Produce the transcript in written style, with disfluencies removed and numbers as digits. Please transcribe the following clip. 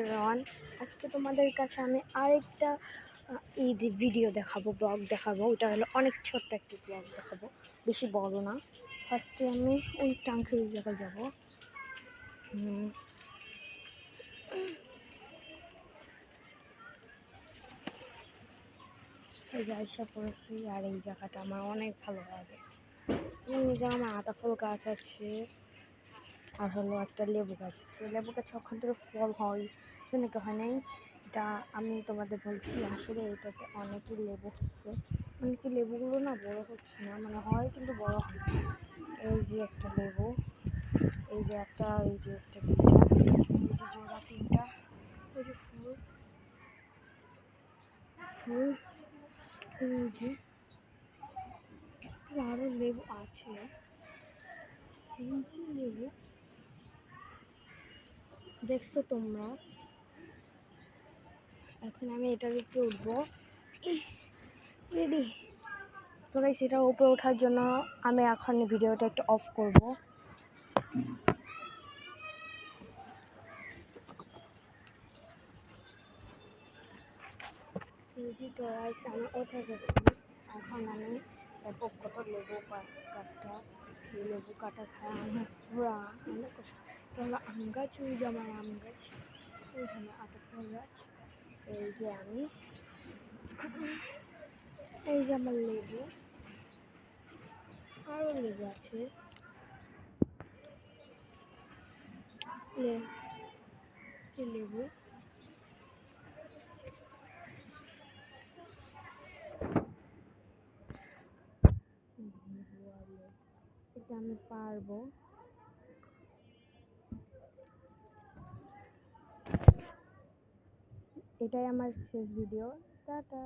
Everyone, আজকে তোমাদের কাছে আমি আরেকটা ঈদ ভিডিও দেখাবো, ব্লগ দেখাবো। ওটা হলো অনেক ছোট্ট একটি ব্লগ দেখাবো, বেশি বড় না। ফার্স্টে আমি ওই টাঙ্কির জায়গায় যাবো। এই যে আইসা পড়েছি, আর এই জায়গাটা আমার অনেক ভালো লাগে। এই যে আমার আতা ফুল গাছ আছে, আর হলো একটা লেবু গাছ আছে। লেবু গাছে ওখান থেকে ফল হয়, নাকি হয় নাই এটা আমি তোমাদের বলছি। আসলে এটাতে অনেকই লেবু হচ্ছে, কি লেবুগুলো না বড় হচ্ছে না, মানে হয় কিন্তু বড় হয় না। এই যে একটা লেবু, এই যে একটা, এই যে একটা, দুইটা, এই যে জোড়া তিনটা, এই যে ফুল ফুল, এই যে আরো লেবু আছে, এই যে লেবু দেখছো তোমরা। এখন আমি এটার উপরে উঠবো, রেডি। তো গাইস, এটা উপরে ওঠার জন্য আমি এখন ভিডিওটা একটু অফ করব। তো গাইস, আমি উঠে গেছি। এখন আমি কত লেবু কাটা, লেবু কাটা খায় আমি পুরা অনেক তোমরা আম গাছ, ওই যে আমার আম গাছ, ওইখানে আটা ফল গাছ, এই যে আমি, এই যে আমার লেবু, আরও লেবু আছে, লেবু। এটা আমি পারবো। এটাই আমার শেষ ভিডিও। টাটা।